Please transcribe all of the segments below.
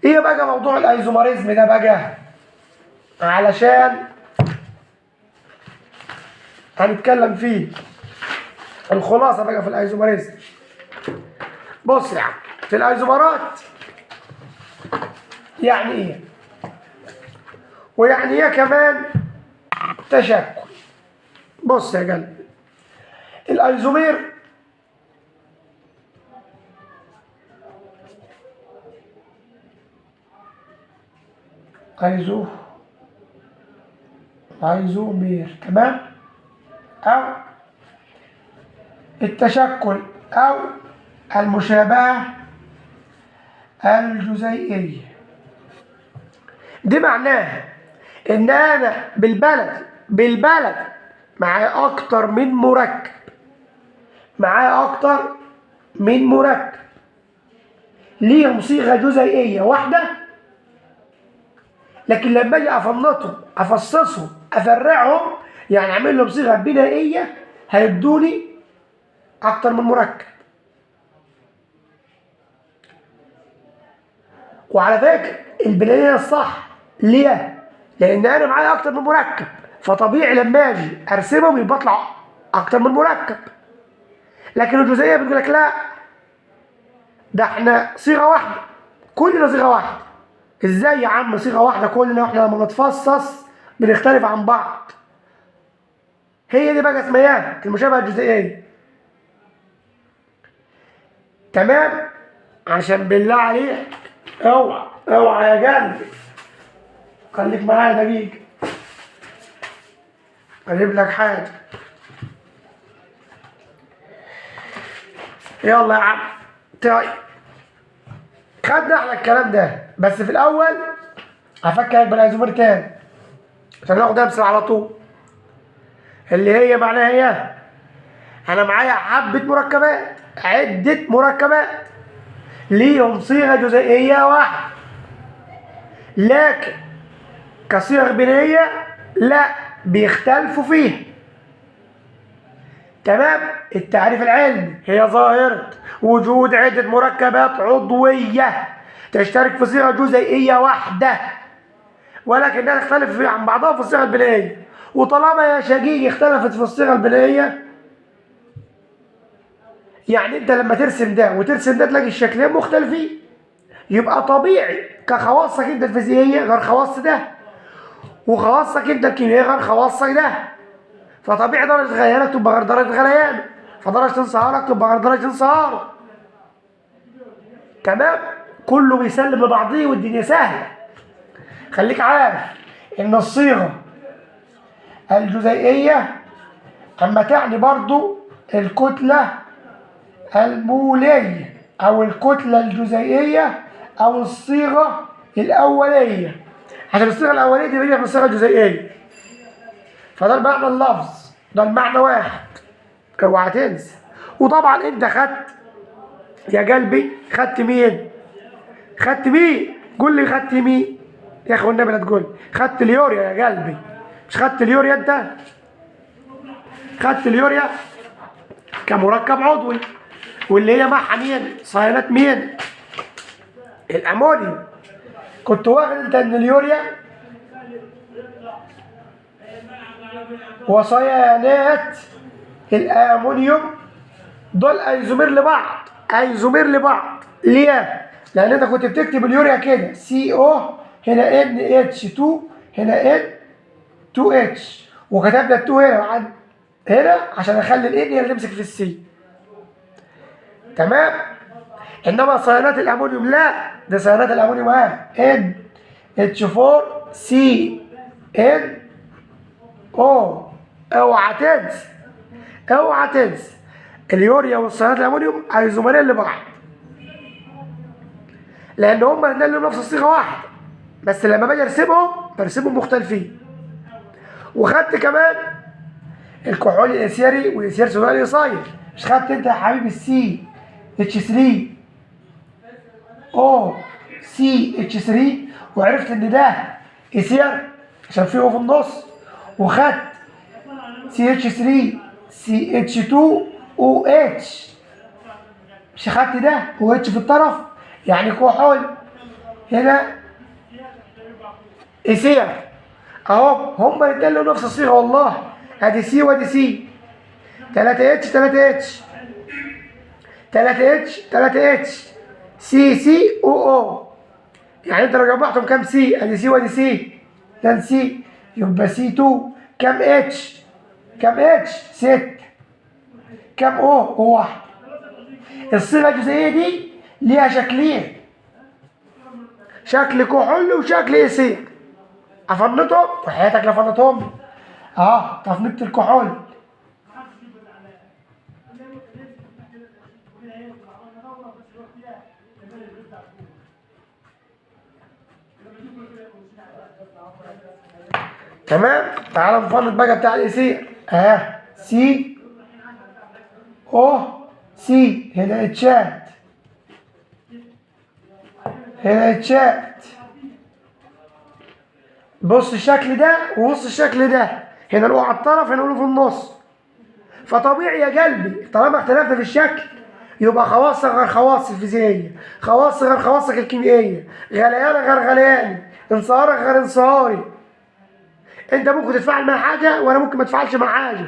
ايه بقى موضوع الايزومريزم ده بقى؟ علشان هنتكلم فيه الخلاصه بقى في الايزومريزم. بص يا عم، في الايزومرات يعني ايه؟ ويعني ايه كمان تشكل؟ بص يا قلبي، الايزومير ايزومير، تمام؟ او التشكل او المشابهه الجزيئيه. دي معناها ان انا بالبلد معايا اكتر من مركب، ليهم صيغه جزيئيه واحده، لكن لما اجي افنطهم افصصهم افرعهم، يعني اعمل لهم صيغه بنائيه، هيدوني اكتر من مركب. وعلى فكره البنائيه الصح ليه؟ لان انا معايا اكتر من مركب، فطبيعي لما اجي ارسمهم يبقى اطلع اكتر من مركب. لكن الجزئيه بتقول لك لا، ده احنا صيغه واحده، كلنا صيغه واحده. ازاي يا عم صيغه واحده كلنا واحنا لما نتفصص بنختلف عن بعض؟ هي دي بقى اسمها المشابهه الجزئيه. تمام؟ عشان بالله عليك اوعى يا قلبي، خليك معايا دقيقه اجيب لك حاجه. يلا يا عم، طيب خدنا احنا الكلام ده، بس في الاول هفكرك بالايزومير تاني عشان ناخد امثله على طول، اللي هي معناها ايه؟ انا معايا عده مركبات ليهم صيغه جزيئيه واحده، لكن كصيغ بنائيه لا، بيختلفوا فيها. تمام؟ التعريف العلمي هي ظاهره وجود عده مركبات عضويه تشترك في صيغه جزيئيه واحده، ولكنها تختلف عن بعضها في الصيغه البنائيه. وطالما يا شقيق اختلفت في الصيغه البنائيه، يعني انت لما ترسم ده وترسم ده تلاقي الشكلين مختلفين، يبقى طبيعي كخواصك انت الفيزيائيه غير خواص ده، وخواصك انت الكيميائيه غير خواصك ده، فطبيعي درجه غليانك تبقى غير درجه غليانه، فدرجه انصهارك تبقى غير درجه انصهاره. تمام؟ كله بيسلم لبعضيه والدنيا سهله. خليك عارف ان الصيغه الجزيئيه اما تعني برضو الكتله الموليه او الكتله الجزيئيه او الصيغه الاوليه، عشان الصيغه الاوليه دي بيجي من الصيغه الجزيئيه. فده المعنى اللفظ، ده المعنى واحد، اوعى تنسى. وطبعا انت خدت يا قلبي، خدت مين؟ قول لي خدت مين يا اخي والنبي، لا تقول خدت اليوريا يا قلبي. مش خدت اليوريا انت؟ خدت اليوريا كمركب عضوي، واللي هي معها مين؟ صهيونات مين؟ الامونيوم. كنت واخد انت ان اليوريا وصيانات الامونيوم دول ايزومير لبعض. ليه؟ لان انت كنت بتكتب اليوريا كده CO، هنا NH2، هنا N2H، وكتبنا 2 هنا عشان اخلي الN هي اللي تمسك في السي. تمام؟ انما صيانات الامونيوم لا، ده صيانات الامونيوم NH4CNO. اوعى تنسى اليوريا والصيانات الامونيوم ايزومرين لبعض، لان هم الاثنين لهم نفس الصيغه واحده، بس لما باجي برسمهم مختلفين. وخدت كمان الكحول الاسيري والاسير ثنائي صاير. مش خدت انت يا حبيبي السي اتش 3 او سي اتش 3 وعرفت ان ده اسير عشان فيه او في النص؟ وخدت سي اتش 3 سي اتش 2 او اتش، مش خدت ده او اتش في الطرف؟ يعني كحول هنا إيسير أهو، هما الاتنين لهم نفس الصيغة والله. أدي سي وأدي سي، 3 اتش 3 اتش 3 اتش 3 اتش، سي سي او او. يعني أنت لو جمعتهم كام سي؟ أدي سي وأدي سي، ده سي، يبقى سي 2. كام اتش؟ كام اتش؟ 6. كام او؟ او 1. الصيغة الجزئية دي ليها شكلين، شكل كحول وشكل إيسير. أفنطهم؟ وحياتك لا فنطهم. تفنيطة الكحول. تمام. تعال نفنط بقى بتاع الإيسير. سي او سي، هنا اتشات، هنا اتشات. بص الشكل ده وبص الشكل ده، هنا نقول على الطرف، هنا نقول في النص. فطبيعي يا قلبي طالما اختلفنا في الشكل يبقى خواصك غير خواص الفيزيائيه، خواص غير خواصك الكيميائيه، غليانك غير غلياني، انصهارك غير انصهاري. انت ممكن تتفاعل مع حاجه وانا ممكن ما اتفاعلش مع حاجه.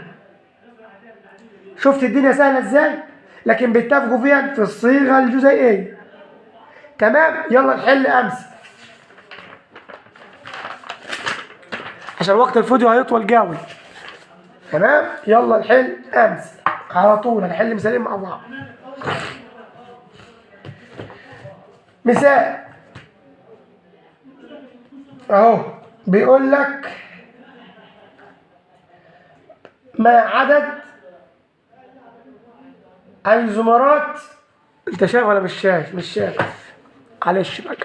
شفت الدنيا سهله ازاي؟ لكن بيتفقوا فيها في الصيغه الجزيئيه. تمام. يلا نحل امس عشان وقت الفيديو هيطول قوي. تمام. يلا نحل امس على طول، هنحل مثالين مع بعض. مثال اهو بيقول لك ما عدد ايزومرات. انت شايف ولا مش شايف؟ مش شايف، معلش بقى.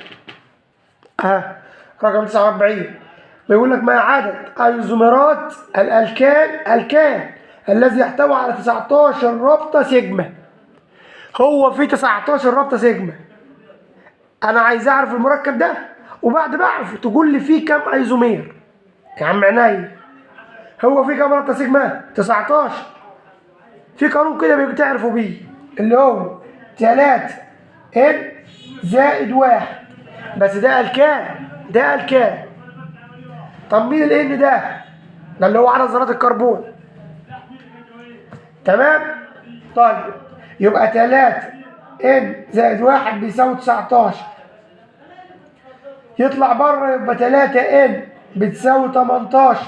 رقم 49 بيقول لك ما عدد ايزومرات الكان الذي يحتوي على 19 رابطه سيجما. هو في 19 رابطه سيجما. انا عايز اعرف المركب ده، وبعد ما اعرفه تقول لي فيه كام ايزومير. يا عم عينيا، هو في كام رابطه سيجما؟ 19. في قانون كده بتعرفوا بيه اللي هو 3 ان زائد 1، بس ده الكان، ده الكان. طب مين الان ده؟ ده اللي هو عدد ذرات الكربون. تمام. طيب يبقى 3 ان زائد 1 بيساوي 19. يطلع بره يبقى 3 ان بتساوي 18.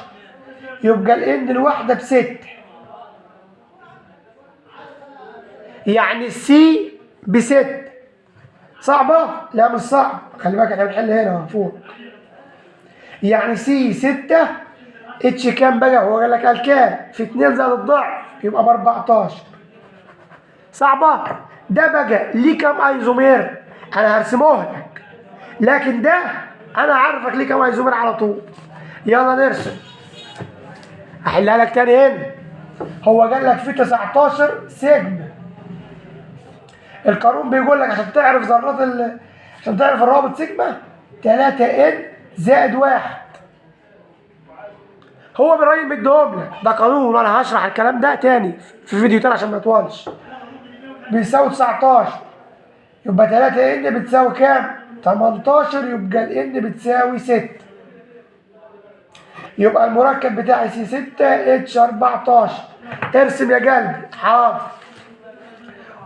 يبقى الان الواحده ب6. يعني السي ب6. صعبه؟ لا مش صعب، خلي بالك احنا بنحل هنا فوق. يعني سي 6، اتش كام بقى؟ هو قال لك الكام في 2 زائد الضعف يبقى ب 14. صعبه؟ ده بقى ليه كام ايزومير؟ انا هرسمه لك، لكن ده انا عارفك ليه كام ايزومير على طول. يلا نرسم. احلها لك تاني هنا. هو قال لك في 19 سيجما. القانون بيقول لك عشان تعرف عشان تعرف الرابط سيجما 3 ان زائد 1. هو بالراجل مديهم لك، ده قانون وانا هشرح الكلام ده تاني في فيديو تاني عشان ما يطولش. بيساوي 19. يبقى 3 ان بتساوي كام؟ 18. يبقى الان بتساوي 6. يبقى المركب بتاعي سي 6 اتش 14. ارسم يا قلبي. حاضر.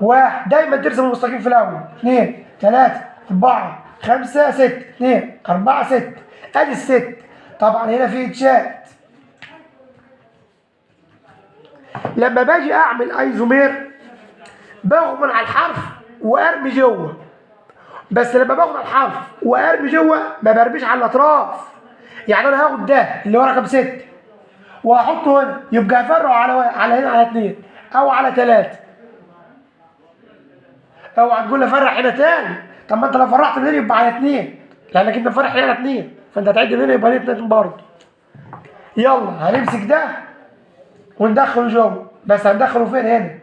1 دايما ترسم المستقيم في الاول. 2 3 4 5 6 2 4 6. ادي الست. طبعا هنا في اتشات. لما باجي اعمل ايزومير باخد من على الحرف وارمي جوه، بس لما باخد على الحرف وارمي جوه ما برميش على الاطراف. يعني انا هاخد ده اللي هو رقم 6 وهحطه هنا، يبقى هفرعه على هنا على 2 او على 3. اوعى تقول لي فرع هنا تاني. طب ما انت لو فرعت من هنا يبقى على 2، لانك انت فرع هنا على 2، فانت هتعد من هنا يبقى 2 برضه. يلا هنمسك ده وندخله جوه، بس هندخله فين؟ هنا.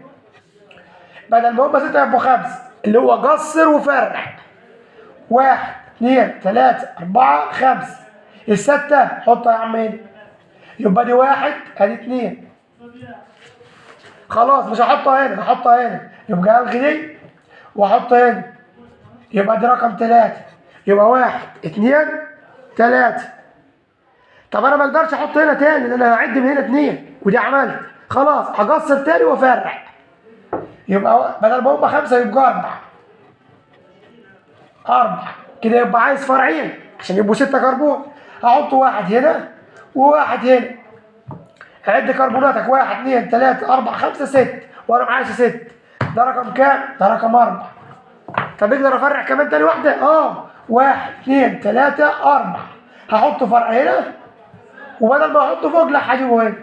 بدل ما هم 6 يبقوا 5، اللي هو قصر وفرع. 1 2 3 4 5. الستة حطها يا عم هنا. يبقى دي 1 ادي 2. خلاص مش هحطها هنا، هحطها هنا. يبقى الغي دي واحطها هنا. يبقى دي رقم 3. يبقى 1 2 3. طب انا ما اقدرش احط هنا تاني، لان انا هعد من هنا 2 ودي عملت خلاص، هقصر تاني وافرع. يبقى بدل ما هم 5 يبقى 4 كده، يبقى عايز فرعين عشان يبقوا 6 كربون. هحط واحد هنا وواحد هنا. عد كربوناتك 1 2 3 4 5 6 وانا معايا 6. ده رقم كام؟ ده رقم 4. طب اقدر افرع كمان تاني واحده؟ 1 2 3 4. هحط فرع هنا وبدل ما احطه فوق لا هجيبه هنا.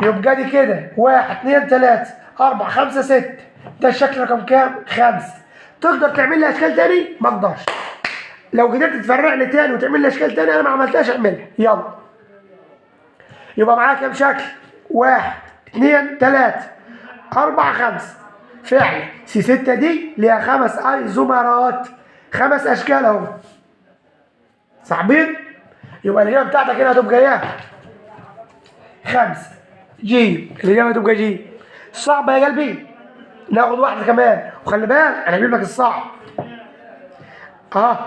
يبقى دي كده 1 2 3 4 5 6. ده الشكل رقم كام؟ 5. تقدر تعمل لي اشكال تاني؟ ما اقدرش. لو قدرت تفرع لي تاني وتعمل لي اشكال تاني انا ما عملتهاش اعملها. يلا. يبقى معايا كام شكل؟ 1 2 3 4 5. فعلا سي 6 دي ليها 5 ايزومرات، 5 اشكال اهو. صعبين؟ يبقى الاجابه بتاعتك هنا هتبقى ايه؟ 5. جيم. الاجابه هتبقى جيم. صعبه يا قلبي؟ ناخد واحده كمان، وخلي بالك انا هجيب لك الصعب.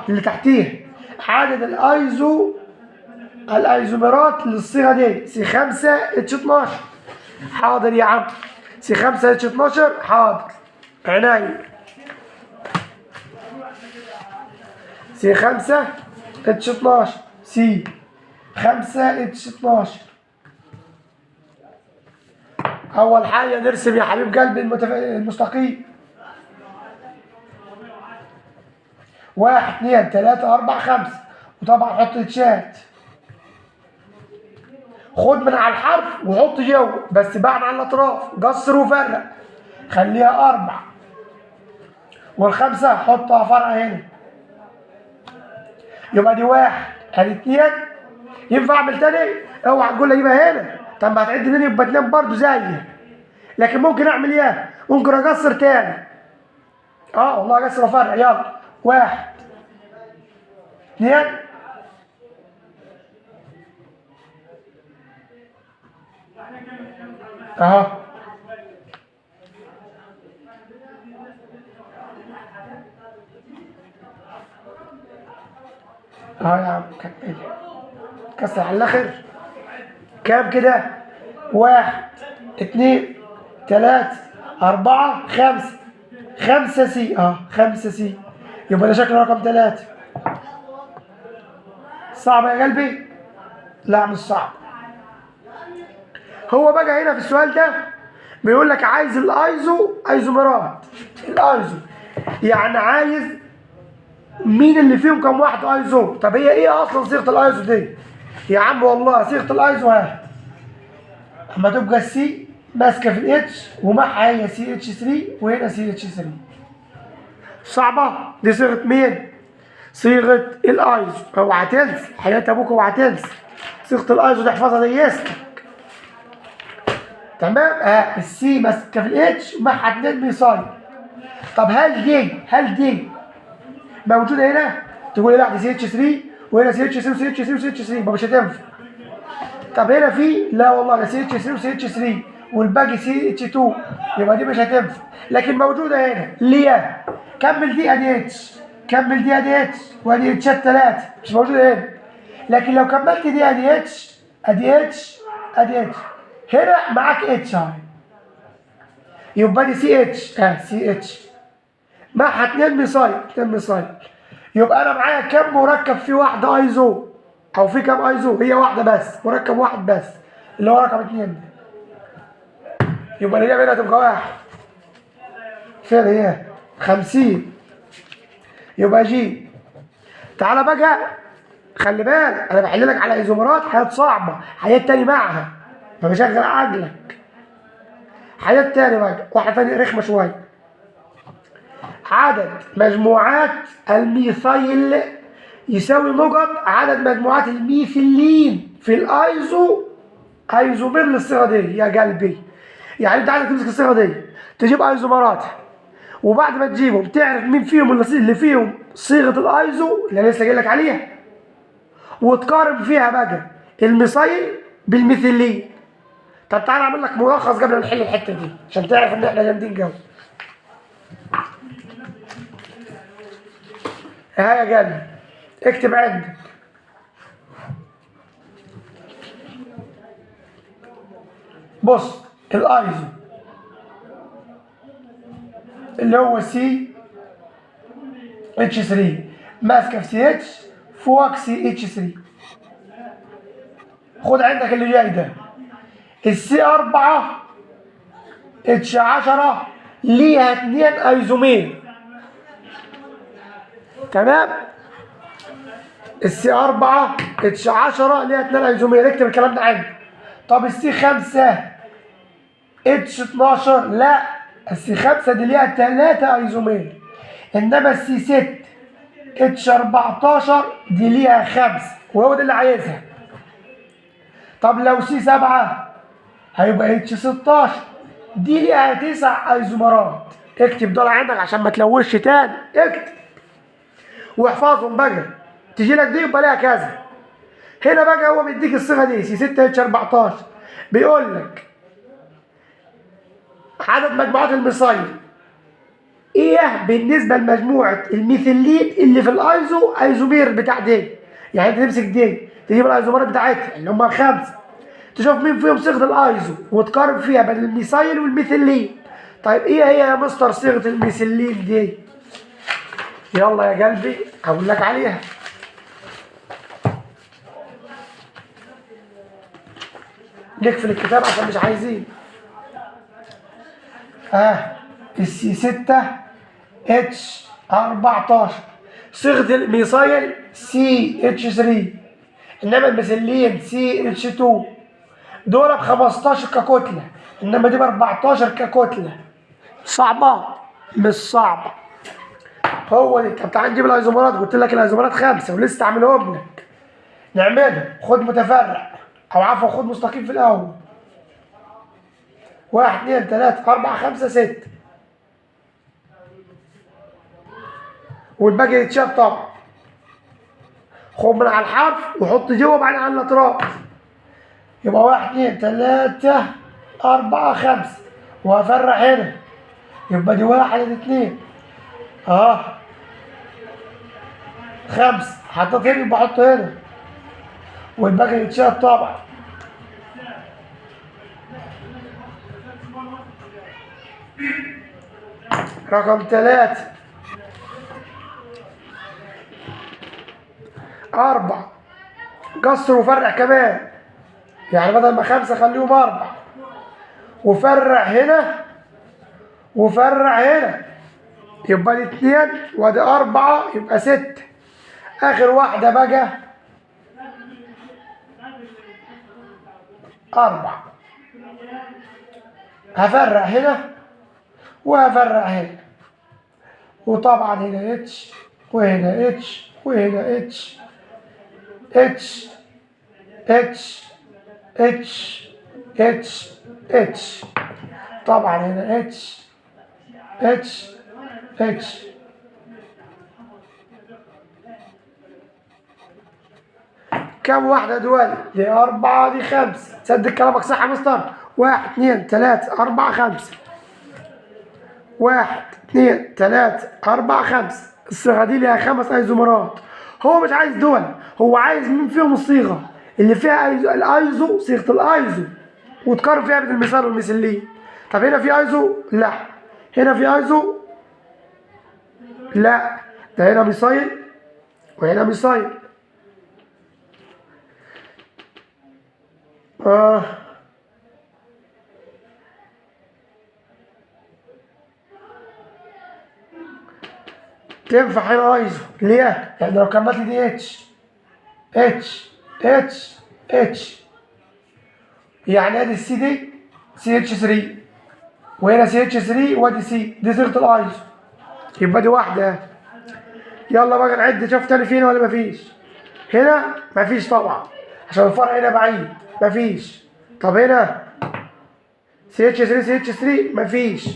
اللي تحتيه عدد الايزومرات للصيغه دي سي 5 اتش 12. حاضر يا عم. سي 5 اتش 12 حاضر عينيا. سي 5 اتش 12 سي 5 اتش 12. اول حاجه نرسم يا حبيب قلبي المستقيم. 1 2 3 4 5. وطبعا حط اتشات. خد من على الحرف وحط جوه، بس بعد عن الاطراف، قصر وفرق. خليها 4. والخمسه حطها فرع هنا. يبقى دي 1 ادي 2. ينفع اعمل تاني؟ اوعى تقول لي اجيبها هنا. طب ما هتعد مني يبقى 2 برضه زيي. لكن ممكن اعمل ايه؟ ممكن اقصر تاني. والله اقصر وفرع. يلا 1 2 اهو. يا عم كمل. كسر على الاخر. كام كده؟ 1 2 3 4 5. 5 سي. 5 سي. يبقى ده شكل رقم 3. صعب يا قلبي؟ لا مش صعب. هو بقى هنا في السؤال ده بيقول لك عايز ايزومرات. الايزو يعني عايز مين اللي فيهم كم واحد ايزو. طب هي ايه اصلا صيغه الايزو دي؟ يا عم والله صيغه الايزو اما تبقى السي ماسكه في الاتش ومعها هي سي اتش 3 وهنا سي اتش 3. صعبه دي. صيغه مين؟ صيغه الايزو. اوعى تنسى حياه ابوك، اوعى تنسى صيغه الايزو دي احفظها زي اسمك. تمام. السي ماسكه في الاتش ومعها 2 ميثايل. طب هل دي موجوده هنا؟ تقول لي لا دي سي اتش 3 وهنا سي اتش 3 وسي اتش 3 وسي اتش 3 مش هتنفع. طب هنا في لا والله ده سي اتش 3 وسي اتش 3 والباقي سي اتش 2 يبقى دي مش هتنفع. لكن موجوده هنا ليه؟ كمل دي ادي اتش، كمل دي ادي اتش وادي اتشات 3 مش موجوده هنا. لكن لو كملت دي ادي اتش ادي اتش ادي اتش هنا معاك اتش يبقى دي سي اتش. سي اتش معها 2 ميثايل. 2 ميثايل. يبقى انا معايا كم مركب في واحده ايزو؟ او في كم ايزو؟ هي واحده بس، مركب واحد بس اللي هو رقم 2. يبقى الاجابه هنا هتبقى 1. فين هي؟ 50. يبقى جي. تعالى بقى خلي بالك انا بحل لك على ايزومرات حاجات صعبه، حاجات تاني معها فبشغل عقلك. حاجات تاني بقى، واحده تاني رخمه شويه. عدد مجموعات الميثايل يساوي نقط عدد مجموعات الميثيلين في ايزومير للصيغه دي يا قلبي. يعني انت عايزك تمسك الصيغه دي تجيب ايزومرات، وبعد ما تجيبهم تعرف مين فيهم اللي فيهم صيغه الايزو اللي انا لسه قايل لك عليها، وتقارن فيها بقى الميثايل بالميثيلين. طب تعالى اعمل لك ملخص قبل ما نحل الحته دي عشان تعرف ان احنا جامدين قوي. ها يا قلبي اكتب عندك بص الايزو اللي هو سي اتش 3 ماسكه في سي اتش فوق سي اتش 3. خد عندك اللي جاي ده السي 4 اتش 10 ليها 2 ايزومير. تمام. السي 4 اتش 10 ليها 2 ايزومير، اكتب الكلام ده عندك. طب السي 5 اتش 12 لا، السي 5 دي ليها 3 ايزومير، انما السي 6 اتش 14 دي ليها 5 وهو ده اللي عايزها. طب لو سي 7 هيبقى اتش 16 دي ليها 9 ايزومرات. اكتب دول عندك عشان ما تلوش تاني، اكتب واحفظهم بقى. تجي لك دي يبقى ليها كذا. هنا بقى هو بيديك الصيغه دي سي 6 اتش 14 بيقول لك عدد مجموعات الميثايل ايه بالنسبه لمجموعه الميثيلين اللي في الايزو ايزومير بتاع دي. يعني انت تمسك دي تجيب الايزومرات بتاعتها اللي هم الخمسه، تشوف مين فيهم صيغه الايزو وتقارن فيها بين الميثايل والميثيلين. طيب ايه هي يا مستر صيغه الميثيلين دي؟ يلا يا قلبي اقول لك عليها. نقفل الكتاب عشان مش عايزين. السي 6 اتش 14 صيغه الميثايل سي اتش 3، انما الميثيلين سي اتش 2 دول ب 15 ككتله، انما دي ب 14 ككتله. صعبه؟ مش صعبه. هو دي. طب تعال نجيب الايزومرات، قلت لك الايزومرات 5 ولسه عاملهم لك. نعملهم خد متفرع او عفوا خد مستقيم في الاول. 1 2 3 4 5 6 والباقي يتشال طبعا. خد من على الحرف وحط جوه بعدين على الاطراف. يبقى 1 2 3 4 5 وهفرع هنا يبقى دي 1 2 5 حطيت هنا يبقى احط هنا والباقي يتشال طبعا. رقم 3 4 قصر وفرع كمان، يعني بدل ما 5 خليهم 4 وفرع هنا وفرع هنا يبقى دي 2 وادي 4 يبقى 6. اخر واحدة بقى 4 هفرع هنا وهفرع هنا وطبعا هنا اتش وهنا اتش وهنا اتش اتش اتش اتش اتش اتش طبعا هنا اتش اتش اتش. كم واحدة دول؟ دي 4 دي 5. تصدق كلامك صح يا مستر؟ 1 2 3 4 5 1 2 3 4 5. الصيغة دي ليها 5 ايزومرات. هو مش عايز دول، هو عايز مين فيهم الصيغة اللي فيها الايزو، صيغة الايزو وتقارن فيها بين المثال والمثلين. طب هنا في ايزو؟ لا. هنا في ايزو؟ لا. ده هنا ميثايل وهنا ميثايل. تنفع هنا ايزو ليه؟ يعني لو كملت دي اتش اتش اتش اتش، يعني ادي السي دي سي اتش 3 وهنا سي اتش 3 وادي سي دي صيغه الايزو يبقى دي واحده. يلا بقى نعد شوف تاني فينا ولا مفيش. هنا مفيش طبعا عشان الفرع هنا بعيد مفيش. طب هنا سي اتش 3 سي اتش 3 مفيش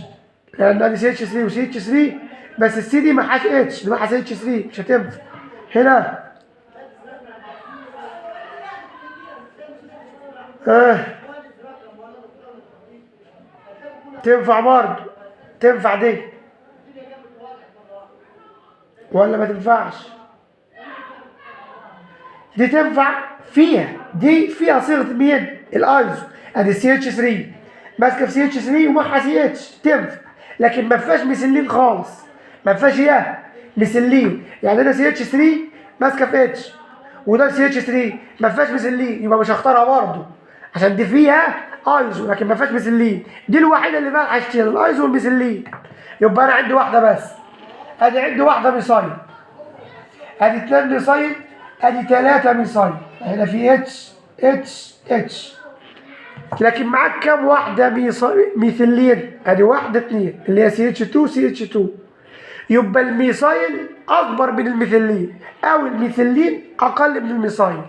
لان ادي سي اتش 3 وسي اتش 3 بس السي دي محاش اتش، دي محاش سي اتش 3 مش هتنفع. هنا تنفع برضه، تنفع دي ولا ما تنفعش؟ دي تنفع فيها، دي فيها صيغه مين؟ الايزو. ادي سي اتش 3 ماسكه في سي اتش 3 ومعها سي اتش، تنفع. لكن ما فيهاش ميثيلين خالص، ما فيهاش ايه؟ ميثيلين. يعني انا سي اتش 3 ماسكه في اتش، وده سي اتش 3 ما فيهاش ميثيلين، يبقى مش هختارها برضه عشان دي فيها ايزو لكن ما فيهاش ميثيلين. دي الوحيده اللي فيها الحاجتين الايزو والميثيلين. يبقى انا عندي واحده بس. ادي عندي واحده ميثايل، ادي 2 ميثايل، ادي 3 ميثايل. هنا في اتش اتش اتش. لكن معاك كام واحده ميثيلين؟ ادي واحده 2 اللي هي سي اتش 2 سي اتش 2. يبقى الميثايل اكبر من الميثيلين او الميثيلين اقل من الميثايل.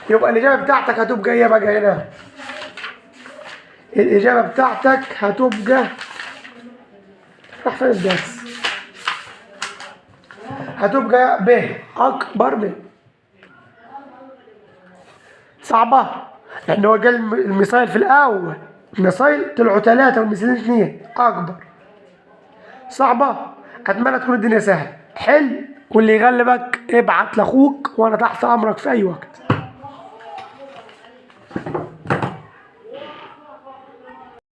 يبقى الاجابه بتاعتك هتبقى ايه بقى هنا؟ الاجابه بتاعتك هتبقى راح فين الدرس؟ هتبقى ب اكبر من. صعبه لان هو قال الميثايل في الاول، الميثايل طلعوا 3 والميثيلين 2 اكبر. صعبه. اتمنى تكون الدنيا سهله. حل، واللي يغلبك ابعت لاخوك وانا تحت امرك في اي وقت.